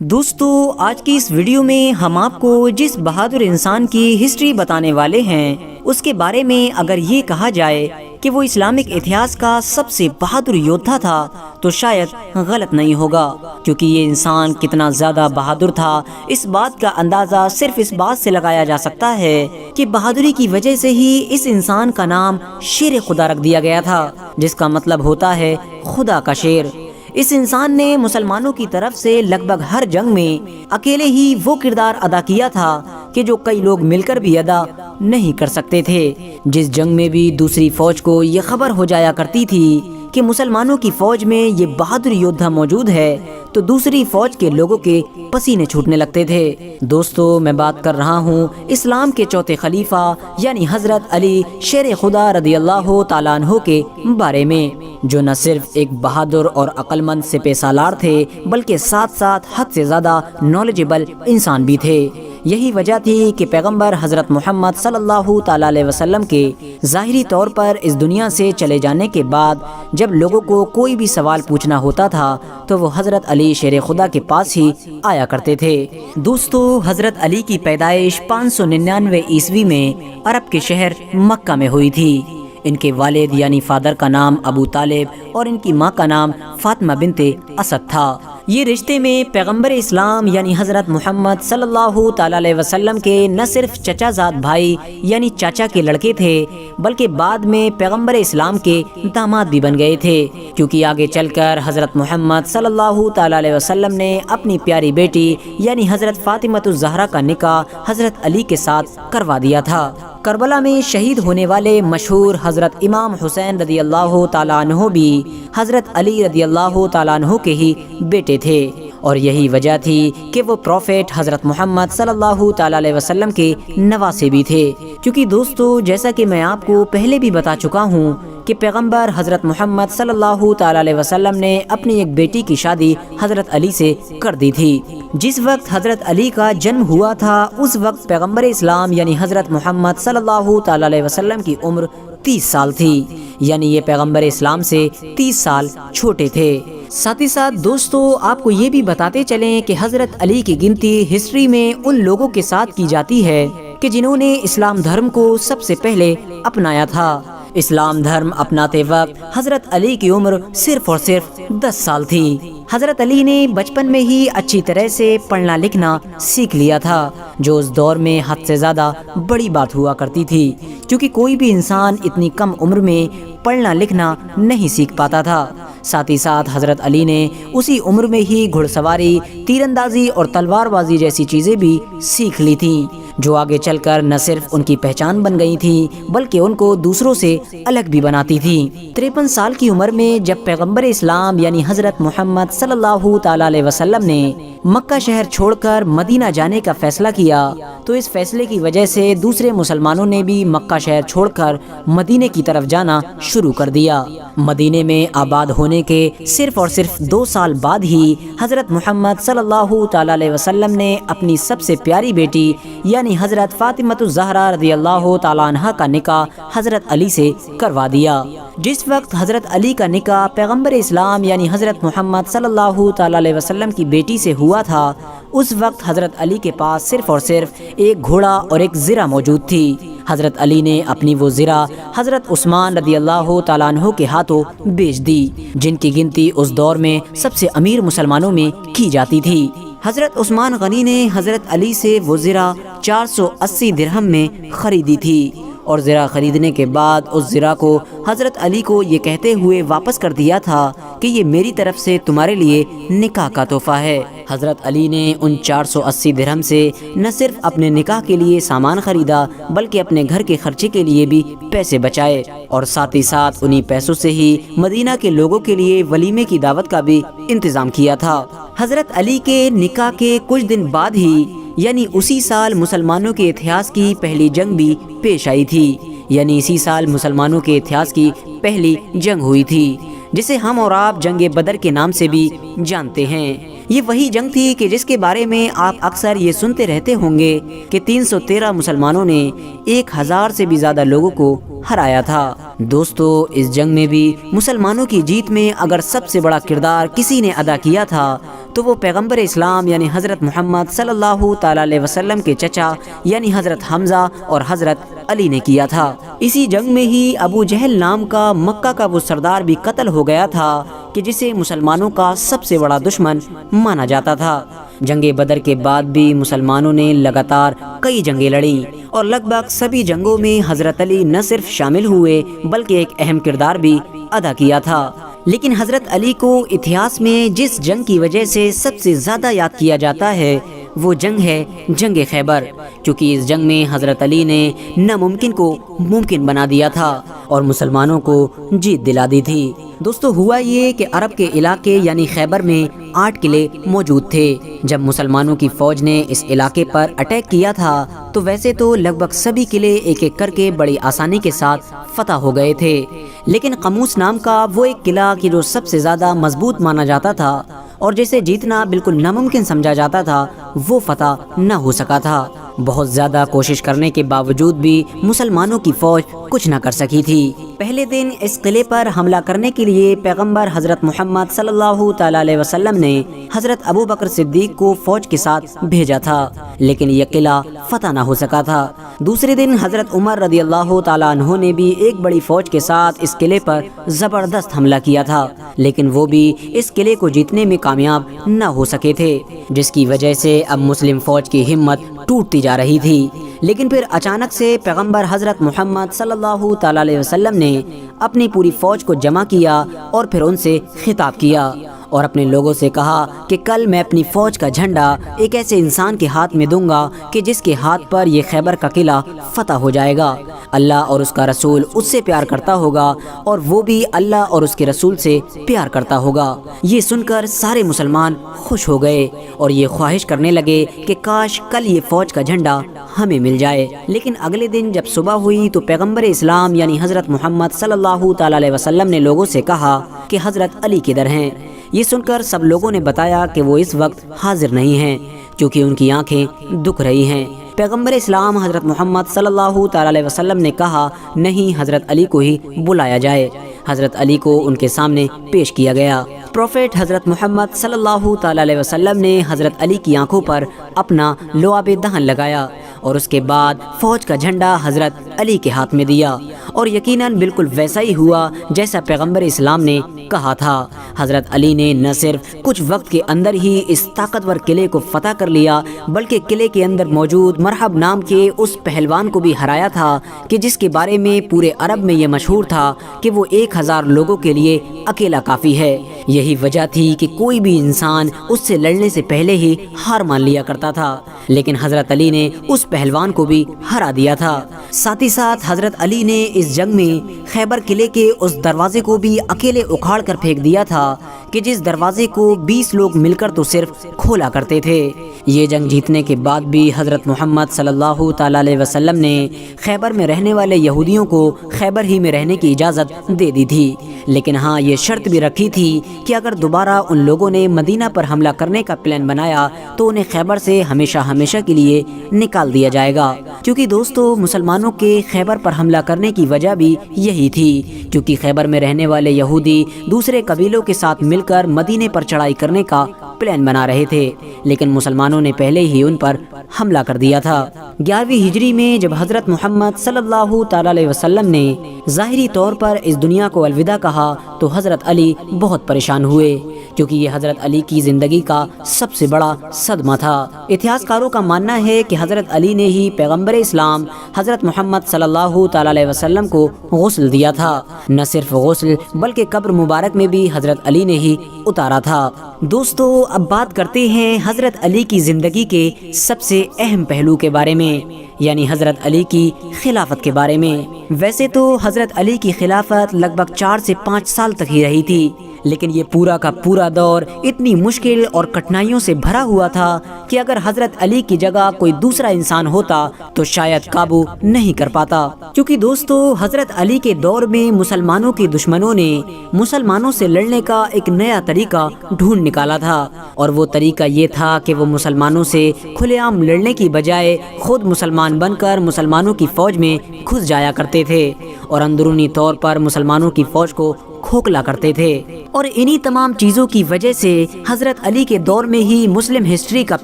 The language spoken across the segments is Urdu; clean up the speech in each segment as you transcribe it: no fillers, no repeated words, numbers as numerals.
دوستو آج کی اس ویڈیو میں ہم آپ کو جس بہادر انسان کی ہسٹری بتانے والے ہیں اس کے بارے میں اگر یہ کہا جائے کہ وہ اسلامک اتہاس کا سب سے بہادر یودھا تھا تو شاید غلط نہیں ہوگا، کیونکہ یہ انسان کتنا زیادہ بہادر تھا اس بات کا اندازہ صرف اس بات سے لگایا جا سکتا ہے کہ بہادری کی وجہ سے ہی اس انسان کا نام شیر خدا رکھ دیا گیا تھا، جس کا مطلب ہوتا ہے خدا کا شیر۔ اس انسان نے مسلمانوں کی طرف سے لگ بھگ ہر جنگ میں اکیلے ہی وہ کردار ادا کیا تھا کہ جو کئی لوگ مل کر بھی ادا نہیں کر سکتے تھے۔ جس جنگ میں بھی دوسری فوج کو یہ خبر ہو جایا کرتی تھی کہ مسلمانوں کی فوج میں یہ بہادر یودھا موجود ہے تو دوسری فوج کے لوگوں کے پسینے چھوٹنے لگتے تھے۔ دوستو میں بات کر رہا ہوں اسلام کے چوتھے خلیفہ یعنی حضرت علی شیر خدا رضی اللہ تعالیٰ عنہ کے بارے میں، جو نہ صرف ایک بہادر اور عقل مند سپہ سالار تھے بلکہ ساتھ ساتھ حد سے زیادہ نالجبل انسان بھی تھے۔ یہی وجہ تھی کہ پیغمبر حضرت محمد صلی اللہ تعالیٰ علیہ وسلم کے ظاہری طور پر اس دنیا سے چلے جانے کے بعد جب لوگوں کو کوئی بھی سوال پوچھنا ہوتا تھا تو وہ حضرت علی شیر خدا کے پاس ہی آیا کرتے تھے۔ دوستو حضرت علی کی پیدائش 599 عیسوی میں عرب کے شہر مکہ میں ہوئی تھی۔ ان کے والد یعنی فادر کا نام ابو طالب اور ان کی ماں کا نام فاطمہ بنت اسد تھا۔ یہ رشتے میں پیغمبر اسلام یعنی حضرت محمد صلی اللہ تعالیٰ علیہ وسلم کے نہ صرف چچا زاد بھائی یعنی چاچا کے لڑکے تھے بلکہ بعد میں پیغمبر اسلام کے داماد بھی بن گئے تھے، کیونکہ آگے چل کر حضرت محمد صلی اللہ تعالیٰ علیہ وسلم نے اپنی پیاری بیٹی یعنی حضرت فاطمہ الزہرا کا نکاح حضرت علی کے ساتھ کروا دیا تھا۔ کربلا میں شہید ہونے والے مشہور حضرت امام حسین رضی اللہ تعالیٰ عنہ بھی حضرت علی رضی اللہ تعالیٰ عنہ کے ہی بیٹے تھے، اور یہی وجہ تھی کہ وہ پروفیٹ حضرت محمد صلی اللہ تعالیٰ علیہ وسلم کے نواسے بھی تھے۔ کیونکہ دوستو جیسا کہ میں آپ کو پہلے بھی بتا چکا ہوں کہ پیغمبر حضرت محمد صلی اللہ تعالیٰ علیہ وسلم نے اپنی ایک بیٹی کی شادی حضرت علی سے کر دی تھی۔ جس وقت حضرت علی کا جنم ہوا تھا اس وقت پیغمبر اسلام یعنی حضرت محمد صلی اللہ تعالیٰ علیہ وسلم کی عمر 30 سال تھی، یعنی یہ پیغمبر اسلام سے 30 سال چھوٹے تھے۔ ساتھ ہی ساتھ دوستو آپ کو یہ بھی بتاتے چلیں کہ حضرت علی کی گنتی ہسٹری میں ان لوگوں کے ساتھ کی جاتی ہے کہ جنہوں نے اسلام دھرم کو سب سے پہلے اپنایا تھا۔ اسلام دھرم اپناتے وقت حضرت علی کی عمر صرف اور صرف 10 سال تھی۔ حضرت علی نے بچپن میں ہی اچھی طرح سے پڑھنا لکھنا سیکھ لیا تھا، جو اس دور میں حد سے زیادہ بڑی بات ہوا کرتی تھی، کیونکہ کوئی بھی انسان اتنی کم عمر میں پڑھنا لکھنا نہیں سیکھ پاتا تھا۔ ساتھ ہی ساتھ حضرت علی نے اسی عمر میں ہی گھڑ سواری، تیر اندازی اور تلوار بازی جیسی چیزیں بھی سیکھ لی تھیں، جو آگے چل کر نہ صرف ان کی پہچان بن گئی تھیں بلکہ ان کو دوسروں سے الگ بھی بناتی تھیں۔ 53 سال کی عمر میں جب پیغمبر اسلام یعنی حضرت محمد صلی اللہ تعالیٰ علیہ وسلم نے مکہ شہر چھوڑ کر مدینہ جانے کا فیصلہ کیا تو اس فیصلے کی وجہ سے دوسرے مسلمانوں نے بھی مکہ شہر چھوڑ کر مدینے کی طرف جانا شروع کر دیا۔ مدینے میں آباد ہونے کے صرف اور صرف 2 سال بعد ہی حضرت محمد صلی اللہ تعالیٰ علیہ وسلم نے اپنی سب سے پیاری بیٹی یعنی حضرت فاطمہ الزہرا رضی اللہ تعالیٰ عنہ کا نکاح حضرت علی سے کروا دیا۔ جس وقت حضرت علی کا نکاح پیغمبر اسلام یعنی حضرت محمد صلی اللہ تعالیٰ علیہ وسلم کی بیٹی سے ہوا تھا اس وقت حضرت علی کے پاس صرف اور صرف ایک گھوڑا اور ایک زرہ موجود تھی۔ حضرت علی نے اپنی وہ زرہ حضرت عثمان رضی اللہ تعالیٰ عنہ کے ہاتھوں بیچ دی، جن کی گنتی اس دور میں سب سے امیر مسلمانوں میں کی جاتی تھی۔ حضرت عثمان غنی نے حضرت علی سے وہ زرہ 480 درہم میں خریدی تھی، اور زرہ خریدنے کے بعد اس زرہ کو حضرت علی کو یہ کہتے ہوئے واپس کر دیا تھا کہ یہ میری طرف سے تمہارے لیے نکاح کا تحفہ ہے۔ حضرت علی نے ان 480 درہم سے نہ صرف اپنے نکاح کے لیے سامان خریدا بلکہ اپنے گھر کے خرچے کے لیے بھی پیسے بچائے، اور ساتھ ہی ساتھ انہی پیسوں سے ہی مدینہ کے لوگوں کے لیے ولیمے کی دعوت کا بھی انتظام کیا تھا۔ حضرت علی کے نکاح کے کچھ دن بعد ہی یعنی اسی سال مسلمانوں کے اتہاس کی پہلی جنگ بھی پیش آئی تھی، یعنی اسی سال مسلمانوں کے اتہاس کی پہلی جنگ ہوئی تھی جسے ہم اور آپ جنگ بدر کے نام سے بھی جانتے ہیں۔ یہ وہی جنگ تھی کہ جس کے بارے میں آپ اکثر یہ سنتے رہتے ہوں گے کہ 313 مسلمانوں نے 1000 سے بھی زیادہ لوگوں کو ہرایا تھا۔ دوستو اس جنگ میں بھی مسلمانوں کی جیت میں اگر سب سے بڑا کردار کسی نے ادا کیا تھا تو وہ پیغمبر اسلام یعنی حضرت محمد صلی اللہ تعالی علیہ وسلم کے چچا یعنی حضرت حمزہ اور حضرت علی نے کیا تھا۔ اسی جنگ میں ہی ابو جہل نام کا مکہ کا وہ سردار بھی قتل ہو گیا تھا کہ جسے مسلمانوں کا سب سے بڑا دشمن مانا جاتا تھا۔ جنگ بدر کے بعد بھی مسلمانوں نے لگاتار کئی جنگیں لڑیں اور لگ بھگ سبھی جنگوں میں حضرت علی نہ صرف شامل ہوئے بلکہ ایک اہم کردار بھی ادا کیا تھا۔ لیکن حضرت علی کو اتہاس میں جس جنگ کی وجہ سے سب سے زیادہ یاد کیا جاتا ہے وہ جنگ ہے جنگ خیبر، کیونکہ اس جنگ میں حضرت علی نے ناممکن کو ممکن بنا دیا تھا اور مسلمانوں کو جیت دلا دی تھی۔ دوستو ہوا یہ کہ عرب کے علاقے یعنی خیبر میں 8 قلعے موجود تھے۔ جب مسلمانوں کی فوج نے اس علاقے پر اٹیک کیا تھا تو ویسے تو لگ بھگ سبھی قلعے ایک ایک کر کے بڑی آسانی کے ساتھ فتح ہو گئے تھے، لیکن قموس نام کا وہ ایک قلعہ کہ جو سب سے زیادہ مضبوط مانا جاتا تھا اور جسے جیتنا بالکل ناممکن سمجھا جاتا تھا وہ فتح نہ ہو سکا تھا۔ بہت زیادہ کوشش کرنے کے باوجود بھی مسلمانوں کی فوج کچھ نہ کر سکی تھی۔ پہلے دن اس قلعے پر حملہ کرنے کے لیے پیغمبر حضرت محمد صلی اللہ تعالی علیہ وسلم نے حضرت ابو بکر صدیق کو فوج کے ساتھ بھیجا تھا، لیکن یہ قلعہ فتح نہ ہو سکا تھا۔ دوسرے دن حضرت عمر رضی اللہ تعالی عنہ نے بھی ایک بڑی فوج کے ساتھ اس قلعے پر زبردست حملہ کیا تھا، لیکن وہ بھی اس قلعے کو جیتنے میں کامیاب نہ ہو سکے تھے، جس کی وجہ سے اب مسلم فوج کی ہمت ٹوٹتی جا رہی تھی۔ لیکن پھر اچانک سے پیغمبر حضرت محمد صلی اللہ تعالی علیہ وسلم نے اپنی پوری فوج کو جمع کیا اور پھر ان سے خطاب کیا اور اپنے لوگوں سے کہا کہ کل میں اپنی فوج کا جھنڈا ایک ایسے انسان کے ہاتھ میں دوں گا کہ جس کے ہاتھ پر یہ خیبر کا قلعہ فتح ہو جائے گا۔ اللہ اور اس کا رسول اس سے پیار کرتا ہوگا اور وہ بھی اللہ اور اس کے رسول سے پیار کرتا ہوگا۔ یہ سن کر سارے مسلمان خوش ہو گئے اور یہ خواہش کرنے لگے کہ کاش کل یہ فوج کا جھنڈا ہمیں مل جائے۔ لیکن اگلے دن جب صبح ہوئی تو پیغمبر اسلام یعنی حضرت محمد صلی اللہ تعالی علیہ وسلم نے لوگوں سے کہا کہ حضرت علی کدھر ہیں؟ یہ سن کر سب لوگوں نے بتایا کہ وہ اس وقت حاضر نہیں ہیں کیونکہ ان کی آنکھیں دکھ رہی ہیں۔ پیغمبر اسلام حضرت محمد صلی اللہ تعالی علیہ وسلم نے کہا نہیں، حضرت علی کو ہی بلایا جائے۔ حضرت علی کو ان کے سامنے پیش کیا گیا۔ پروفیٹ حضرت محمد صلی اللہ تعالی علیہ وسلم نے حضرت علی کی آنکھوں پر اپنا لعاب دہن لگایا اور اس کے بعد فوج کا جھنڈا حضرت علی کے ہاتھ میں دیا، اور یقیناً بالکل ویسا ہی ہوا جیسا پیغمبر اسلام نے کہا تھا۔ حضرت علی نے نہ صرف کچھ وقت کے اندر ہی اس طاقتور قلعے کو فتح کر لیا بلکہ قلعے کے اندر موجود مرحب نام کے اس پہلوان کو بھی ہرایا تھا کہ جس کے بارے میں پورے عرب میں یہ مشہور تھا کہ وہ 1000 لوگوں کے لیے اکیلا کافی ہے۔ یہی وجہ تھی کہ کوئی بھی انسان اس سے لڑنے سے پہلے ہی ہار مان لیا کرتا تھا، لیکن حضرت علی نے اس پہلوان کو بھی ہرا دیا تھا۔ ساتھ ہی ساتھ حضرت علی نے اس جنگ میں خیبر قلعے کے اس دروازے کو بھی اکیلے اکھاڑ کر پھینک دیا تھا کہ جس دروازے کو 20 لوگ مل کر تو صرف کھولا کرتے تھے۔ یہ جنگ جیتنے کے بعد بھی حضرت محمد صلی اللہ تعالی علیہ وسلم نے خیبر میں رہنے والے یہودیوں کو خیبر ہی میں رہنے کی اجازت دے دی تھی، لیکن ہاں یہ شرط بھی رکھی تھی کہ اگر دوبارہ ان لوگوں نے مدینہ پر حملہ کرنے کا پلان بنایا تو انہیں خیبر سے ہمیشہ ہمیشہ کے لیے نکال دیا جائے گا، کیونکہ دوستو مسلمانوں کے خیبر پر حملہ کرنے کی وجہ بھی یہی تھی، کیونکہ خیبر میں رہنے والے یہودی دوسرے قبیلوں کے ساتھ مل کر مدینے پر چڑھائی کرنے کا پلان بنا رہے تھے، لیکن مسلمانوں نے پہلے ہی ان پر حملہ کر دیا تھا۔ 11ویں ہجری میں جب حضرت محمد صلی اللہ تعالی علیہ وسلم نے ظاہری طور پر اس دنیا کو الوداع کہا تو حضرت علی بہت پریشان ہوئے، کیونکہ یہ حضرت علی کی زندگی کا سب سے بڑا صدمہ تھا۔ اتہاس کاروں کا ماننا ہے کہ حضرت علی نے ہی پیغمبر اسلام حضرت محمد صلی اللہ تعالی علیہ وسلم کو غسل دیا تھا، نہ صرف غسل بلکہ قبر مبارک میں بھی حضرت علی نے ہی اتارا تھا۔ دوستو اب بات کرتے ہیں حضرت علی کی زندگی کے سب سے اہم پہلو کے بارے میں، یعنی حضرت علی کی خلافت کے بارے میں۔ ویسے تو حضرت علی کی خلافت لگ بھگ 4 سے 5 سال تک ہی رہی تھی، لیکن یہ پورا کا پورا دور اتنی مشکل اور کٹھنائیوں سے بھرا ہوا تھا کہ اگر حضرت علی کی جگہ کوئی دوسرا انسان ہوتا تو شاید قابو نہیں کر پاتا، کیونکہ دوستو حضرت علی کے دور میں مسلمانوں کے دشمنوں نے مسلمانوں سے لڑنے کا ایک نیا طریقہ ڈھونڈ نکالا تھا، اور وہ طریقہ یہ تھا کہ وہ مسلمانوں سے کھلے عام لڑنے کی بجائے خود مسلمان بن کر مسلمانوں کی فوج میں گھس جایا کرتے تھے اور اندرونی طور پر مسلمانوں کی فوج کو کھوکھلا کرتے تھے۔ اور انہی تمام چیزوں کی وجہ سے حضرت علی کے دور میں ہی مسلم ہسٹری کا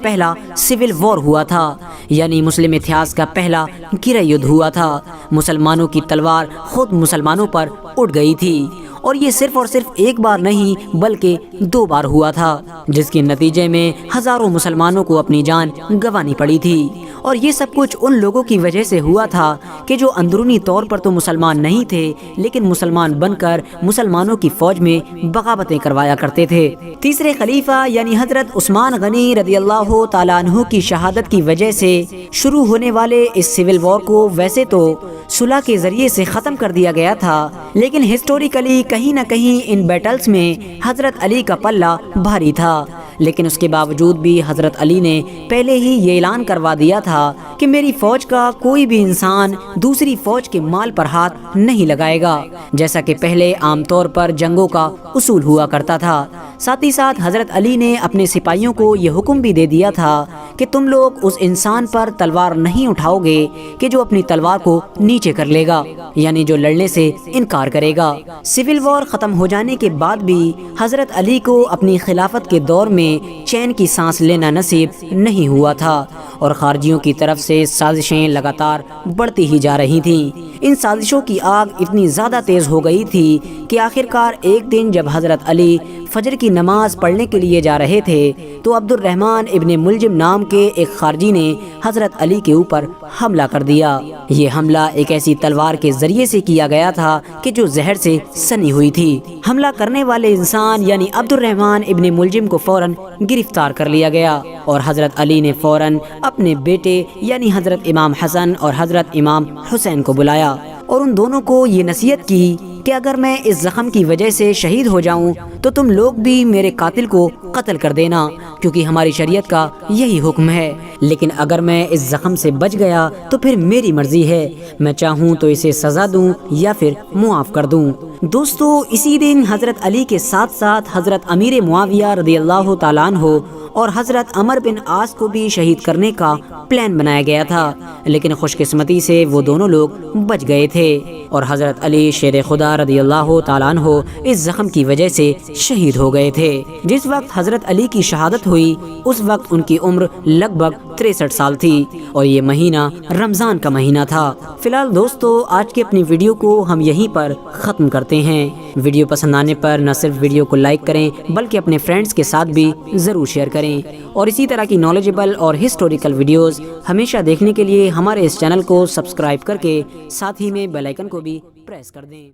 پہلا سول وار ہوا تھا، یعنی مسلم اتہاس کا پہلا گرہ یدھ ہوا تھا۔ مسلمانوں کی تلوار خود مسلمانوں پر اٹھ گئی تھی، اور یہ صرف اور صرف ایک بار نہیں بلکہ 2 بار ہوا تھا، جس کے نتیجے میں ہزاروں مسلمانوں کو اپنی جان گنوانی پڑی تھی۔ اور یہ سب کچھ ان لوگوں کی وجہ سے ہوا تھا کہ جو اندرونی طور پر تو مسلمان نہیں تھے، لیکن مسلمان بن کر مسلمانوں کی فوج میں بغاوتیں کروایا کرتے تھے۔ تیسرے خلیفہ یعنی حضرت عثمان غنی رضی اللہ تعالیٰ عنہ کی شہادت کی وجہ سے شروع ہونے والے اس سول وار کو ویسے تو صلح کے ذریعے سے ختم کر دیا گیا تھا، لیکن ہسٹوریکلی کہیں نہ کہیں ان بیٹلز میں حضرت علی کا پلہ بھاری تھا۔ لیکن اس کے باوجود بھی حضرت علی نے پہلے ہی یہ اعلان کروا دیا تھا کہ میری فوج کا کوئی بھی انسان دوسری فوج کے مال پر ہاتھ نہیں لگائے گا، جیسا کہ پہلے عام طور پر جنگوں کا اصول ہوا کرتا تھا۔ ساتھ ہی ساتھ حضرت علی نے اپنے سپاہیوں کو یہ حکم بھی دے دیا تھا کہ تم لوگ اس انسان پر تلوار نہیں اٹھاؤ گے کہ جو اپنی تلوار کو نیچے کر لے گا، یعنی جو لڑنے سے انکار کرے گا۔ سول وار ختم ہو جانے کے بعد بھی حضرت علی کو اپنی خلافت کے دور میں چین کی سانس لینا نصیب نہیں ہوا تھا، اور خارجیوں کی طرف سے سازشیں لگاتار بڑھتی ہی جا رہی تھیں۔ ان سازشوں کی آگ اتنی زیادہ تیز ہو گئی تھی کہ آخرکار ایک دن جب حضرت علی فجر کی نماز پڑھنے کے لیے جا رہے تھے تو عبد الرحمن ابن ملجم نام کے ایک خارجی نے حضرت علی کے اوپر حملہ کر دیا۔ یہ حملہ ایک ایسی تلوار کے ذریعے سے کیا گیا تھا کہ جو زہر سے سنی ہوئی تھی۔ حملہ کرنے والے انسان یعنی عبد الرحمن ابن ملجم کو فوراً گرفتار کر لیا گیا، اور حضرت علی نے فوراً اپنے بیٹے یعنی حضرت امام حسن اور حضرت امام حسین کو بلایا، اور ان دونوں کو یہ نصیحت کی کہ اگر میں اس زخم کی وجہ سے شہید ہو جاؤں تو تم لوگ بھی میرے قاتل کو قتل کر دینا، کیونکہ ہماری شریعت کا یہی حکم ہے، لیکن اگر میں اس زخم سے بچ گیا تو پھر میری مرضی ہے، میں چاہوں تو اسے سزا دوں یا پھر معاف کر دوں۔ دوستو، اسی دن حضرت علی کے ساتھ ساتھ حضرت امیر معاویہ رضی اللہ تعالیٰ عنہ اور حضرت عمر بن عاص کو بھی شہید کرنے کا پلان بنایا گیا تھا، لیکن خوش قسمتی سے وہ دونوں لوگ بچ گئے تھے، اور حضرت علی شیر خدا رضی اللہ تعالیٰ عنہ اس زخم کی وجہ سے شہید ہو گئے تھے۔ جس وقت حضرت علی کی شہادت ہوئی اس وقت ان کی عمر لگ بھگ 63 سال تھی، اور یہ مہینہ رمضان کا مہینہ تھا۔ فی الحال دوستو، آج کی اپنی ویڈیو کو ہم یہیں پر ختم کرتے ہیں۔ ویڈیو پسند آنے پر نہ صرف ویڈیو کو لائک کریں بلکہ اپنے فرینڈز کے ساتھ بھی ضرور شیئر کریں، اور اسی طرح کی نالجبل اور ہسٹوریکل ویڈیوز ہمیشہ دیکھنے کے لیے ہمارے اس چینل کو سبسکرائب کر کے ساتھ ہی میں بیل آئیکن کو بھی پریس کر دیں۔